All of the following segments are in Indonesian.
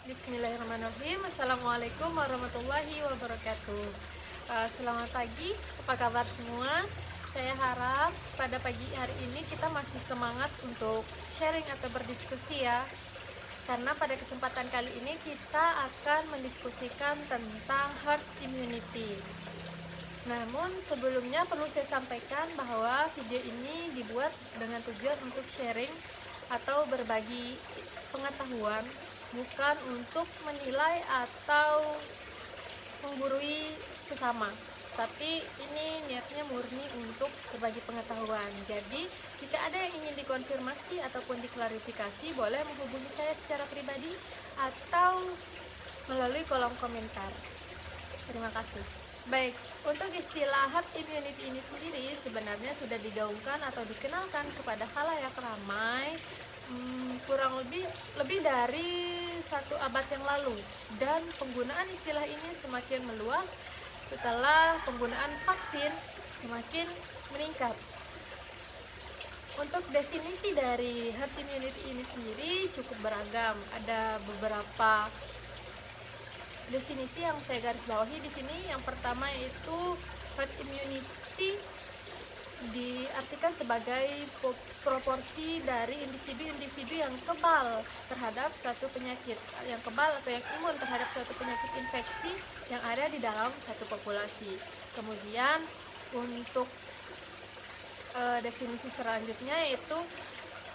Bismillahirrahmanirrahim. Assalamualaikum warahmatullahi wabarakatuh. Selamat pagi, apa kabar semua? Saya harap pada pagi hari ini kita masih semangat untuk sharing atau berdiskusi ya. Karena pada kesempatan kali ini kita akan mendiskusikan tentang herd immunity. Namun sebelumnya perlu saya sampaikan bahwa video ini dibuat dengan tujuan untuk sharing atau berbagi pengetahuan, bukan untuk menilai atau menggurui sesama, tapi ini niatnya murni untuk berbagi pengetahuan. Jadi jika ada yang ingin dikonfirmasi ataupun diklarifikasi, boleh menghubungi saya secara pribadi atau melalui kolom komentar. Terima kasih. Baik, untuk istilah herd immunity ini sendiri sebenarnya sudah digaungkan atau dikenalkan kepada khalayak ramai kurang lebih dari 1 abad yang lalu, dan penggunaan istilah ini semakin meluas setelah penggunaan vaksin semakin meningkat. Untuk definisi dari herd immunity ini sendiri cukup beragam. Ada beberapa definisi yang saya garis bawahi di sini. Yang pertama yaitu herd immunity diartikan sebagai proporsi dari individu-individu yang kebal terhadap suatu penyakit, yang kebal atau yang imun terhadap suatu penyakit infeksi yang ada di dalam satu populasi. Kemudian untuk definisi selanjutnya yaitu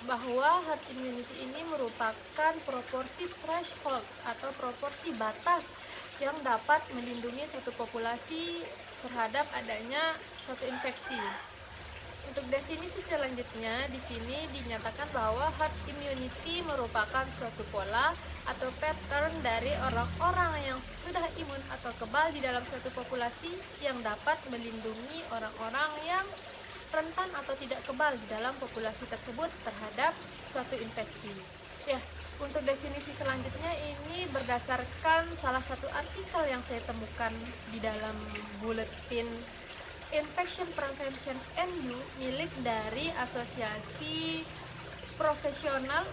bahwa herd immunity ini merupakan proporsi threshold atau proporsi batas yang dapat melindungi suatu populasi terhadap adanya suatu infeksi. Untuk definisi selanjutnya, di sini dinyatakan bahwa herd immunity merupakan suatu pola atau pattern dari orang-orang yang sudah imun atau kebal di dalam suatu populasi yang dapat melindungi orang-orang yang rentan atau tidak kebal di dalam populasi tersebut terhadap suatu infeksi. Ya, untuk definisi selanjutnya ini berdasarkan salah satu artikel yang saya temukan di dalam buletin Infection Prevention NU milik dari Asosiasi Profesional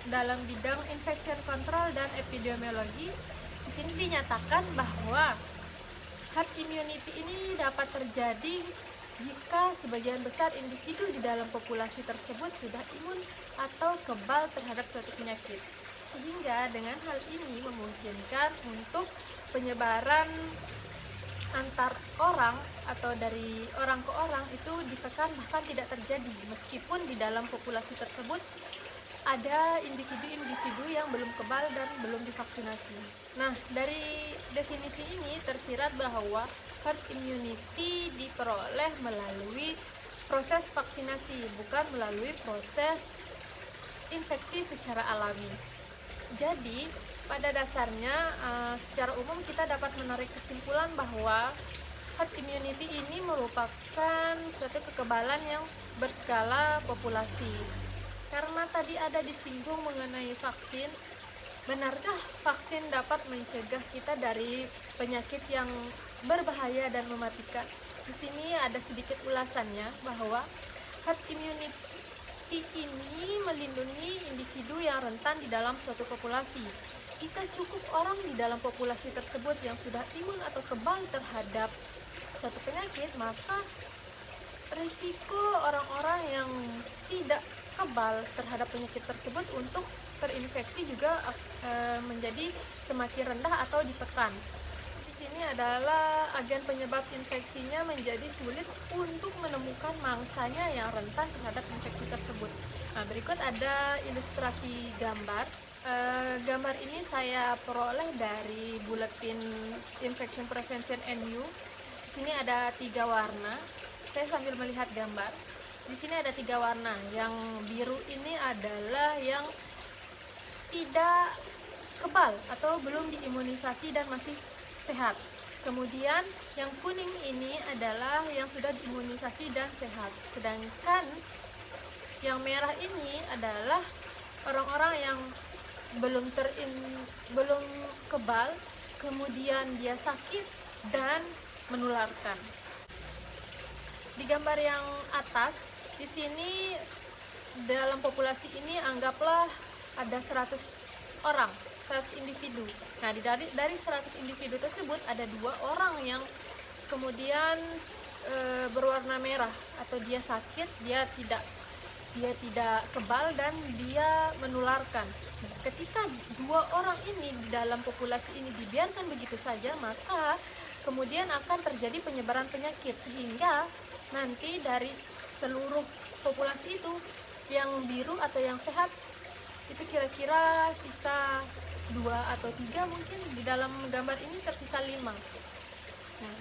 dalam bidang infection control dan epidemiologi. Di sini dinyatakan bahwa herd immunity ini dapat terjadi jika sebagian besar individu di dalam populasi tersebut sudah imun atau kebal terhadap suatu penyakit, sehingga dengan hal ini memungkinkan untuk penyebaran antar orang atau dari orang ke orang itu ditekan bahkan tidak terjadi, meskipun di dalam populasi tersebut ada individu-individu yang belum kebal dan belum divaksinasi. Nah, dari definisi ini tersirat bahwa herd immunity diperoleh melalui proses vaksinasi, bukan melalui proses infeksi secara alami. Jadi, pada dasarnya secara umum kita dapat menarik kesimpulan bahwa herd immunity ini merupakan suatu kekebalan yang berskala populasi. Karena tadi ada disinggung mengenai vaksin, benarkah vaksin dapat mencegah kita dari penyakit yang berbahaya dan mematikan? Di sini ada sedikit ulasannya bahwa herd immunity ini melindungi individu yang rentan di dalam suatu populasi. Jika cukup orang di dalam populasi tersebut yang sudah imun atau kebal terhadap suatu penyakit, maka risiko orang-orang yang tidak kebal terhadap penyakit tersebut untuk terinfeksi juga menjadi semakin rendah atau ditekan. Di sini adalah agen penyebab infeksinya menjadi sulit untuk menemukan mangsanya yang rentan terhadap infeksi tersebut. Nah, berikut ada ilustrasi gambar. Gambar ini saya peroleh dari buletin Infection Prevention NU. Di sini ada 3 warna. Saya sambil melihat gambar. Di sini ada 3 warna. Yang biru ini adalah yang tidak kebal atau belum diimunisasi dan masih sehat. Kemudian yang kuning ini adalah yang sudah diimunisasi dan sehat. Sedangkan yang merah ini adalah orang-orang yang belum kebal, kemudian dia sakit dan menularkan. Di gambar yang atas, di sini dalam populasi ini anggaplah ada 100 orang. 100 individu. Nah, dari 100 individu tersebut ada 2 orang yang kemudian berwarna merah, atau dia sakit, dia tidak kebal dan dia menularkan. Ketika 2 orang ini di dalam populasi ini dibiarkan begitu saja, maka kemudian akan terjadi penyebaran penyakit, sehingga nanti dari seluruh populasi itu yang biru atau yang sehat itu kira-kira sisa 2 atau 3, mungkin di dalam gambar ini tersisa 5. Nah,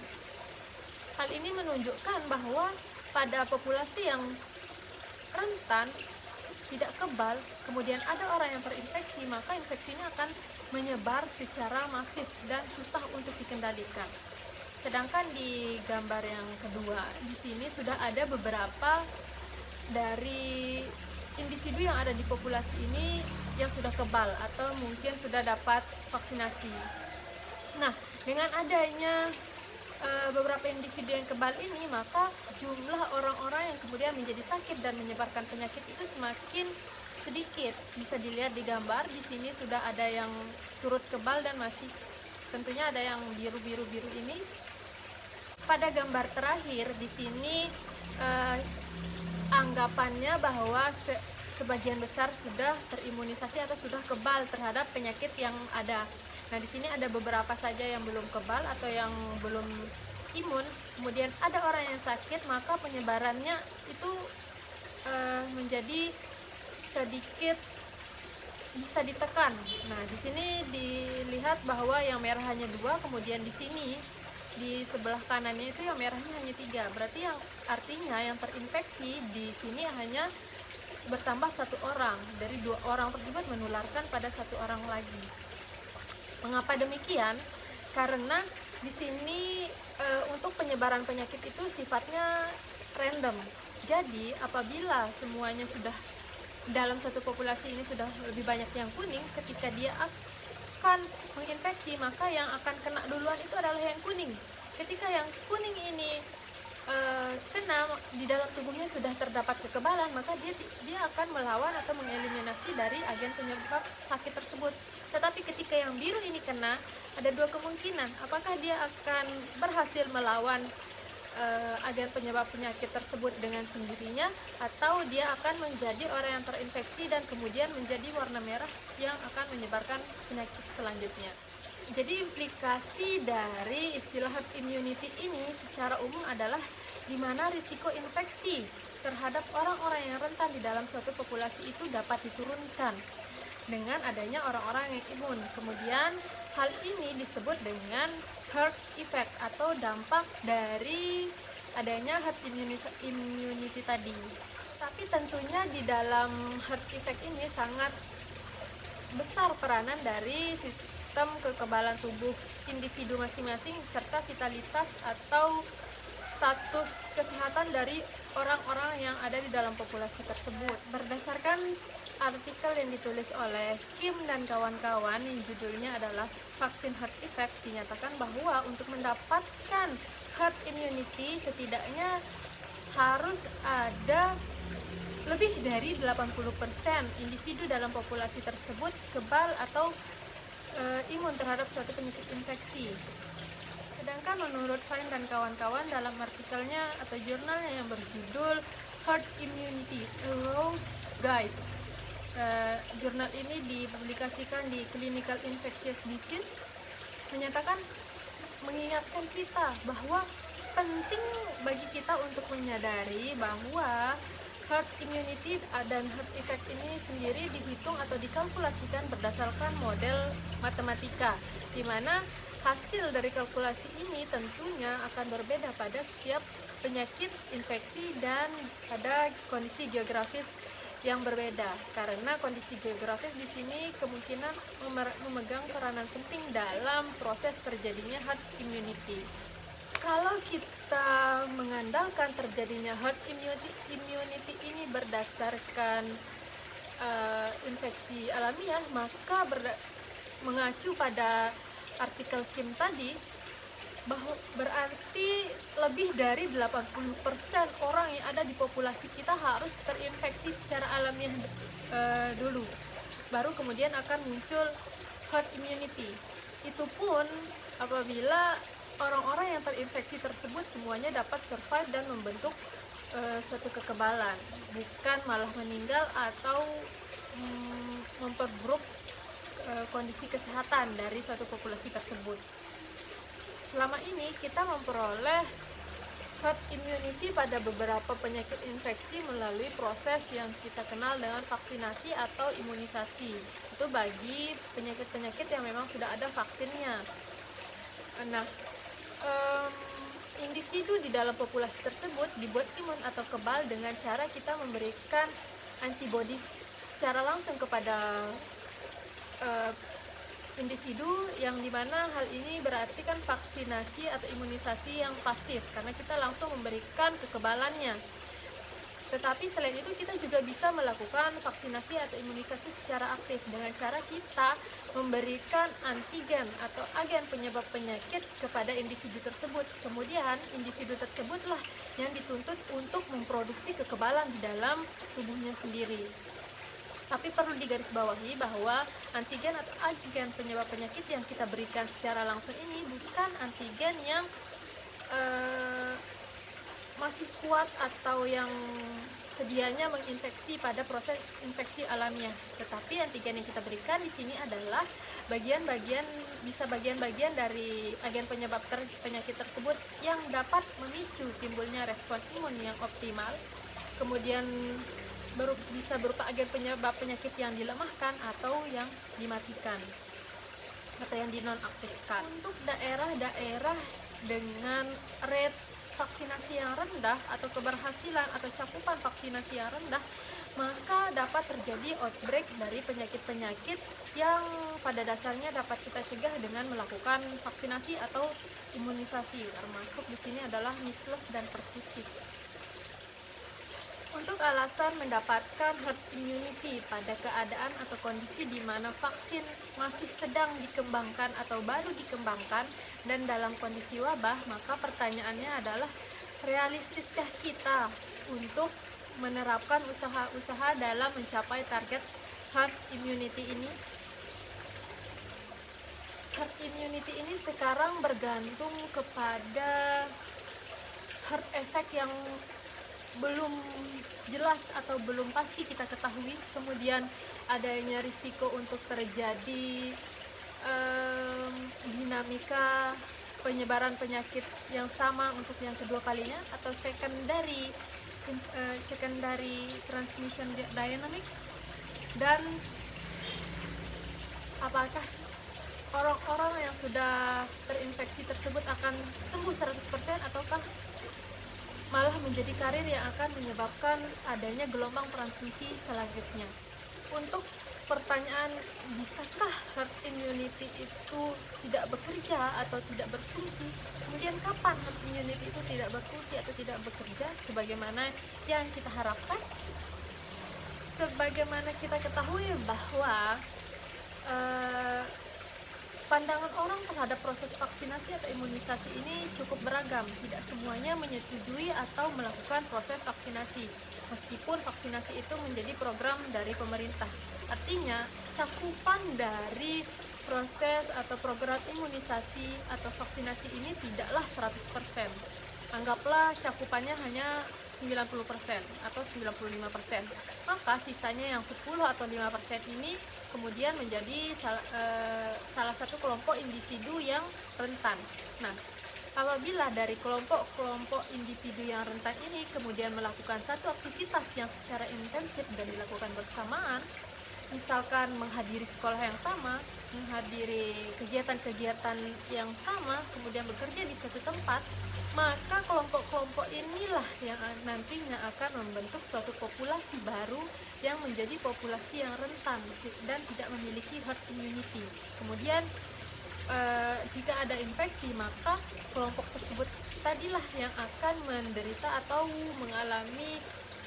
hal ini menunjukkan bahwa pada populasi yang rentan, tidak kebal, kemudian ada orang yang terinfeksi, maka infeksinya akan menyebar secara masif dan susah untuk dikendalikan. Sedangkan di gambar yang kedua, di sini sudah ada beberapa dari individu yang ada di populasi ini yang sudah kebal atau mungkin sudah dapat vaksinasi. Nah, dengan adanya beberapa individu yang kebal ini, maka jumlah orang-orang yang kemudian menjadi sakit dan menyebarkan penyakit itu semakin sedikit. Bisa dilihat di gambar, di sini sudah ada yang turut kebal dan masih tentunya ada yang biru-biru ini. Pada gambar terakhir di sini anggapannya bahwa sebagian besar sudah terimunisasi atau sudah kebal terhadap penyakit yang ada. Nah, di sini ada beberapa saja yang belum kebal atau yang belum imun. Kemudian ada orang yang sakit, maka penyebarannya itu menjadi sedikit bisa ditekan. Nah, di sini dilihat bahwa yang merah hanya 2, kemudian di sini di sebelah kanannya itu yang merahnya hanya 3. Berarti yang artinya yang terinfeksi di sini hanya bertambah 1 orang. Dari 2 orang tersebut menularkan pada 1 orang lagi. Mengapa demikian? Karena di sini untuk penyebaran penyakit itu sifatnya random. Jadi apabila semuanya sudah dalam satu populasi ini sudah lebih banyak yang kuning, ketika dia akan menginfeksi, maka yang akan kena duluan itu adalah yang kuning. Ketika yang kuning ini kena, di dalam tubuhnya sudah terdapat kekebalan, maka dia akan melawan atau mengeliminasi dari agen penyebab sakit tersebut. Tetapi ketika yang biru ini kena, ada 2 kemungkinan. Apakah dia akan berhasil melawan agen penyebab penyakit tersebut dengan sendirinya, atau dia akan menjadi orang yang terinfeksi dan kemudian menjadi warna merah yang akan menyebarkan penyakit selanjutnya. Jadi implikasi dari istilah herd immunity ini secara umum adalah di mana risiko infeksi terhadap orang-orang yang rentan di dalam suatu populasi itu dapat diturunkan dengan adanya orang-orang yang imun. Kemudian hal ini disebut dengan herd effect atau dampak dari adanya herd immunity tadi. Tapi tentunya di dalam herd effect ini sangat besar peranan dari sistem kekebalan tubuh individu masing-masing serta vitalitas atau status kesehatan dari orang-orang yang ada di dalam populasi tersebut. Berdasarkan artikel yang ditulis oleh Kim dan kawan-kawan yang judulnya adalah Vaksin Herd Effect, dinyatakan bahwa untuk mendapatkan herd immunity setidaknya harus ada lebih dari 80% individu dalam populasi tersebut kebal atau imun terhadap suatu penyakit infeksi. Sedangkan menurut Fine dan kawan-kawan dalam artikelnya atau jurnalnya yang berjudul Herd Immunity, A Road Guide, jurnal ini dipublikasikan di Clinical Infectious Disease, menyatakan, mengingatkan kita bahwa penting bagi kita untuk menyadari bahwa herd immunity dan herd effect ini sendiri dihitung atau dikalkulasikan berdasarkan model matematika, di mana hasil dari kalkulasi ini tentunya akan berbeda pada setiap penyakit infeksi dan pada kondisi geografis yang berbeda, karena kondisi geografis di sini kemungkinan memegang peranan penting dalam proses terjadinya herd immunity. Kalau kita mengandalkan terjadinya herd immunity ini berdasarkan infeksi alamiah, maka mengacu pada artikel Kim tadi, bahwa berarti lebih dari 80% orang yang ada di populasi kita harus terinfeksi secara alamiah dulu, baru kemudian akan muncul herd immunity. Itu pun apabila orang-orang yang terinfeksi tersebut semuanya dapat survive dan membentuk suatu kekebalan, bukan malah meninggal atau memperburuk kondisi kesehatan dari suatu populasi tersebut. Selama ini kita memperoleh herd immunity pada beberapa penyakit infeksi melalui proses yang kita kenal dengan vaksinasi atau imunisasi. Itu bagi penyakit-penyakit yang memang sudah ada vaksinnya. Nah, individu di dalam populasi tersebut dibuat imun atau kebal dengan cara kita memberikan antibodi secara langsung kepada individu, yang dimana hal ini berarti kan vaksinasi atau imunisasi yang pasif karena kita langsung memberikan kekebalannya. Tetapi selain itu kita juga bisa melakukan vaksinasi atau imunisasi secara aktif dengan cara kita memberikan antigen atau agen penyebab penyakit kepada individu tersebut. Kemudian individu tersebutlah yang dituntut untuk memproduksi kekebalan di dalam tubuhnya sendiri. Tapi perlu digarisbawahi bahwa antigen atau agen penyebab penyakit yang kita berikan secara langsung ini bukan antigen yang masih kuat atau yang sedianya menginfeksi pada proses infeksi alamiah. Tetapi antigen yang kita berikan di sini adalah bagian-bagian dari agen penyebab penyakit tersebut yang dapat memicu timbulnya respon imun yang optimal. Kemudian bisa berupa agen penyebab penyakit yang dilemahkan atau yang dimatikan atau yang dinonaktifkan. Untuk daerah-daerah dengan rate vaksinasi yang rendah atau keberhasilan atau cakupan vaksinasi yang rendah, maka dapat terjadi outbreak dari penyakit-penyakit yang pada dasarnya dapat kita cegah dengan melakukan vaksinasi atau imunisasi, termasuk di sini adalah measles dan pertussis. Untuk alasan mendapatkan herd immunity pada keadaan atau kondisi di mana vaksin masih sedang dikembangkan atau baru dikembangkan dan dalam kondisi wabah, maka pertanyaannya adalah realistiskah kita untuk menerapkan usaha-usaha dalam mencapai target herd immunity ini? Herd immunity ini sekarang bergantung kepada herd effect yang belum jelas atau belum pasti kita ketahui, kemudian adanya risiko untuk terjadi dinamika penyebaran penyakit yang sama untuk yang kedua kalinya atau secondary transmission dynamics, dan apakah orang-orang yang sudah terinfeksi tersebut akan sembuh 100% ataukah malah menjadi karir yang akan menyebabkan adanya gelombang transmisi selanjutnya. Untuk pertanyaan bisakah herd immunity itu tidak bekerja atau tidak berfungsi, kemudian kapan herd immunity itu tidak berfungsi atau tidak bekerja sebagaimana yang kita harapkan? Sebagaimana kita ketahui bahwa pandangan orang terhadap proses vaksinasi atau imunisasi ini cukup beragam. Tidak semuanya menyetujui atau melakukan proses vaksinasi, meskipun vaksinasi itu menjadi program dari pemerintah. Artinya, cakupan dari proses atau program imunisasi atau vaksinasi ini tidaklah 100%. Anggaplah cakupannya hanya 90% atau 95%. Maka sisanya yang 10 atau 5% ini kemudian menjadi salah satu kelompok individu yang rentan. Nah, apabila dari kelompok-kelompok individu yang rentan ini kemudian melakukan satu aktivitas yang secara intensif dan dilakukan bersamaan, misalkan menghadiri sekolah yang sama, menghadiri kegiatan-kegiatan yang sama, kemudian bekerja di suatu tempat, maka kelompok-kelompok inilah yang nantinya akan membentuk suatu populasi baru yang menjadi populasi yang rentan dan tidak memiliki herd immunity. Kemudian jika ada infeksi, maka kelompok tersebut tadilah yang akan menderita atau mengalami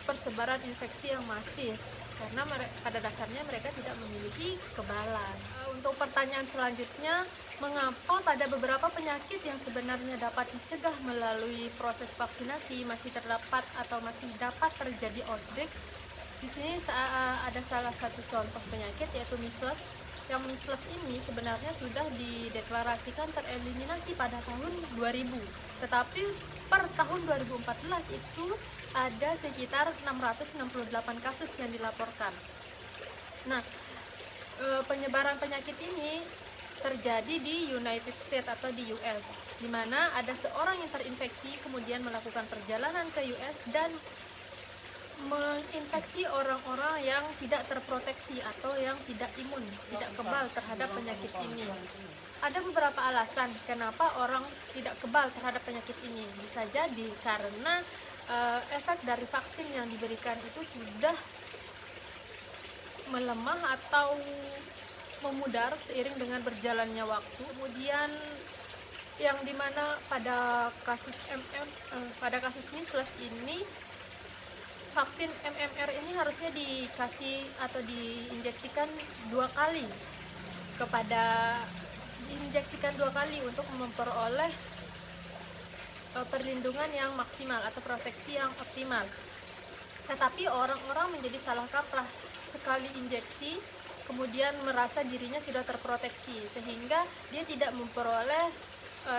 persebaran infeksi yang masif karena pada dasarnya mereka tidak memiliki kekebalan. Untuk pertanyaan selanjutnya, mengapa pada beberapa penyakit yang sebenarnya dapat dicegah melalui proses vaksinasi masih terdapat atau masih dapat terjadi outbreaks? Di sini ada salah satu contoh penyakit yaitu measles. yang measles ini sebenarnya sudah dideklarasikan tereliminasi pada tahun 2000, tetapi per tahun 2014 itu ada sekitar 668 kasus yang dilaporkan. Nah, penyebaran penyakit ini terjadi di United States atau di US, di mana ada seorang yang terinfeksi kemudian melakukan perjalanan ke US dan menginfeksi orang-orang yang tidak terproteksi atau yang tidak imun, tidak kebal terhadap penyakit ini. Ada beberapa alasan kenapa orang tidak kebal terhadap penyakit ini. Bisa jadi karena efek dari vaksin yang diberikan itu sudah melemah atau memudar seiring dengan berjalannya waktu. Kemudian yang dimana pada kasus measles ini, vaksin MMR ini harusnya dikasih atau diinjeksikan dua kali untuk memperoleh perlindungan yang maksimal atau proteksi yang optimal. Tetapi orang-orang menjadi salah kaprah, sekali injeksi kemudian merasa dirinya sudah terproteksi sehingga dia tidak memperoleh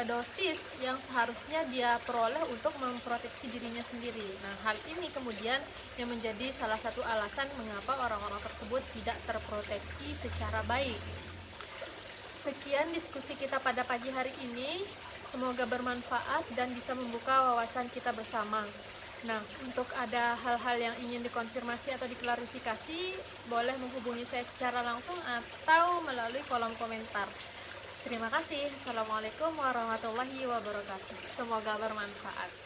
dosis yang seharusnya dia peroleh untuk memproteksi dirinya sendiri. Nah, hal ini kemudian yang menjadi salah satu alasan mengapa orang-orang tersebut tidak terproteksi secara baik. Sekian diskusi kita pada pagi hari ini. Semoga bermanfaat dan bisa membuka wawasan kita bersama. Nah, untuk ada hal-hal yang ingin dikonfirmasi atau diklarifikasi, boleh menghubungi saya secara langsung atau melalui kolom komentar. Terima kasih. Assalamualaikum warahmatullahi wabarakatuh. Semoga bermanfaat.